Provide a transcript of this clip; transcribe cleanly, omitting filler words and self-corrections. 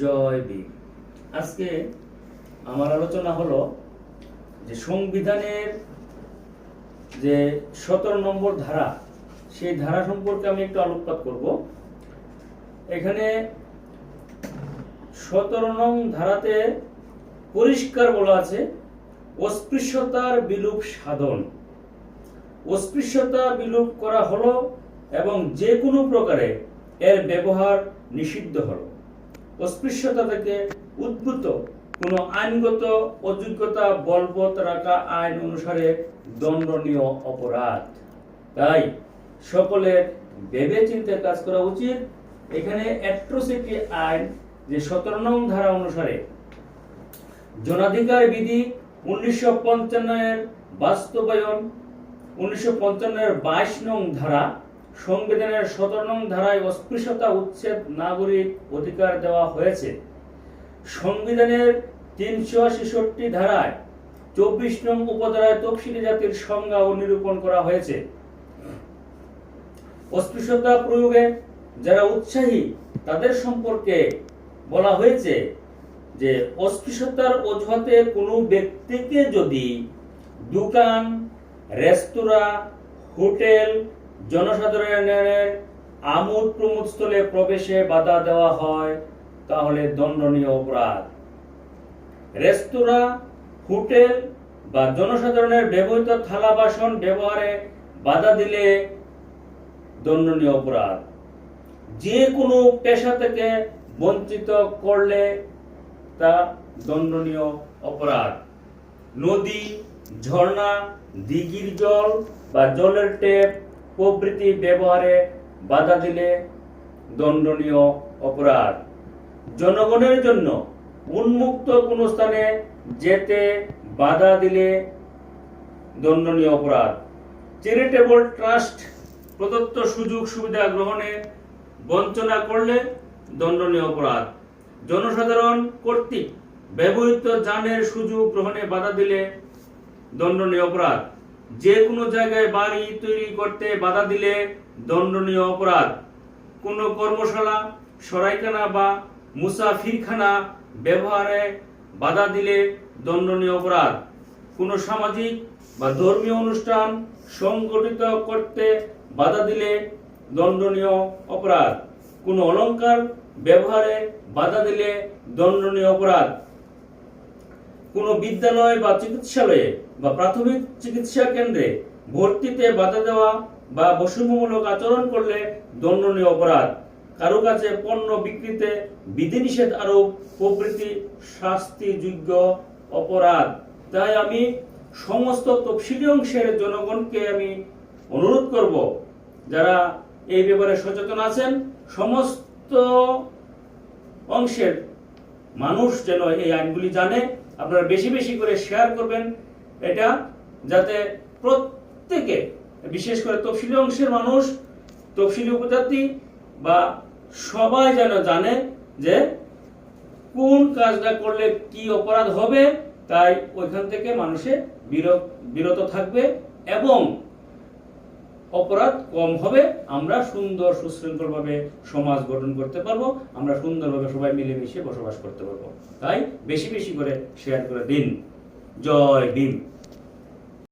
জয় ভীম। আজকে আমার আলোচনা হলো যে সংবিধানের যে 17 নম্বর ধারা, সেই ধারা সম্পর্কে আমি একটু আলোকপাত করব। এখানে 17 নং ধারাতে পরিষ্কার বলা আছে অস্পৃশ্যতার বিলোপ সাধন। অস্পৃশ্যতা বিলোপ করা হলো এবং যে কোনো প্রকারে এর ব্যবহার নিষিদ্ধ হলো। অস্পৃশ্যতা থেকে উদ্ভূত কোনো আইনগত অযোগ্যতা বলবৎ রাখা আইন অনুসারে দণ্ডনীয় অপরাধ। তাই সকলের ভেবে চিন্তে কাজ করা উচিত। এখানে অ্যাট্রোসিটি আইন যে 17 নং ধারা অনুসারে জনাধিকার বিধি 1955 এর বাস্তবায়ন, 1955 এর 22 নং ধারা, সংবিধানের 17 নং ধারায় অস্পৃশ্যতা উচ্ছেদ নাগরিক অধিকার দেওয়া হয়েছে। সংবিধানের 366 ধারায় 24 নং উপধারায় তফসিলি জাতির সংজ্ঞা ও নিরূপণ করা হয়েছে। অস্পৃশ্যতা প্রয়োগে যারা উৎসাহী তাদের সম্পর্কে বলা হয়েছে যে অস্পৃশ্যতার অজুহাতে কোনো ব্যক্তিকে যদি দোকান, রেস্তোরাঁ, হোটেল, জনসাধারণের আমোদ প্রমোদ স্থলে প্রবেশে বাধা দেওয়া হয় তাহলে দণ্ডনীয় অপরাধ। রেস্তোরাঁ, হোটেল বা জনসাধারণের ব্যবহৃত থালা বাসন ব্যবহারে বাধা দিলে দণ্ডনীয় অপরাধ। যে কোনো পেশা থেকে বঞ্চিত করলে তা দণ্ডনীয় অপরাধ। নদী, ঝর্ণা, দিঘির জল বা জলের ট্যাপ প্রভৃতি ব্যবহারে বাধা দিলে দণ্ডনীয় অপরাধ। জনগণের জন্য উন্মুক্ত কোনো স্থানে যেতে বাধা দিলে দণ্ডনীয় অপরাধ। চ্যারিটেবল ট্রাস্ট প্রদত্ত সুযোগ সুবিধা গ্রহণে বঞ্চনা করলে দণ্ডনীয় অপরাধ। জনসাধারণ কর্তৃক ব্যবহৃত যানের সুযোগ গ্রহণে বাধা দিলে দণ্ডনীয় অপরাধ। যে কোনো জায়গায় বাড়ি তৈরি করতে বাধা দিলে দণ্ডনীয় অপরাধ। কোনো কর্মশালা, সরাইখানা বা মুসাফিরখানা ব্যবহারে বাধা দিলে দণ্ডনীয় অপরাধ। কোনো সামাজিক বা ধর্মীয় অনুষ্ঠান সংগঠিত করতে বাধা দিলে দণ্ডনীয় অপরাধ। কোনো অলংকার ব্যবহারে বাধা দিলে দণ্ডনীয় অপরাধ। কোনো বিদ্যালয় বা চিকিৎসালয়ে বা প্রাথমিক চিকিৎসা কেন্দ্রে ভর্তিতে বাধা দেওয়া বা বৈষম্যমূলক আচরণ করলে দণ্ডনীয় অপরাধ। কারো কাছে পণ্য বিক্রিতে বিধিনিষেধ আরোপ প্রভৃতি শাস্তিযোগ্য অপরাধ। তাই আমি সমস্ত তফসিলি অংশের জনগণকে আমি অনুরোধ করব, যারা এই ব্যাপারে সচেতন আছেন, সমস্ত অংশের মানুষ যেন এই আইনগুলি জানে। আপনারা বেশি বেশি করে শেয়ার করবেন এটা, যাতে প্রত্যেকে, বিশেষ করে তফসিলি অংশের মানুষ, তফসিলি উপজাতি বা সবাই যেন জানে যে কোন কাজটা করলে কি অপরাধ হবে। তাই ওইখান থেকে মানুষে বিরত থাকবে এবং অপরাধ কম হবে। আমরা সুন্দর সুশৃঙ্খলভাবে সমাজ গঠন করতে পারবো, আমরা সুন্দরভাবে সবাই মিলেমিশে বসবাস করতে পারবো। তাই বেশি বেশি করে শেয়ার করে দিন। জয় ভীম।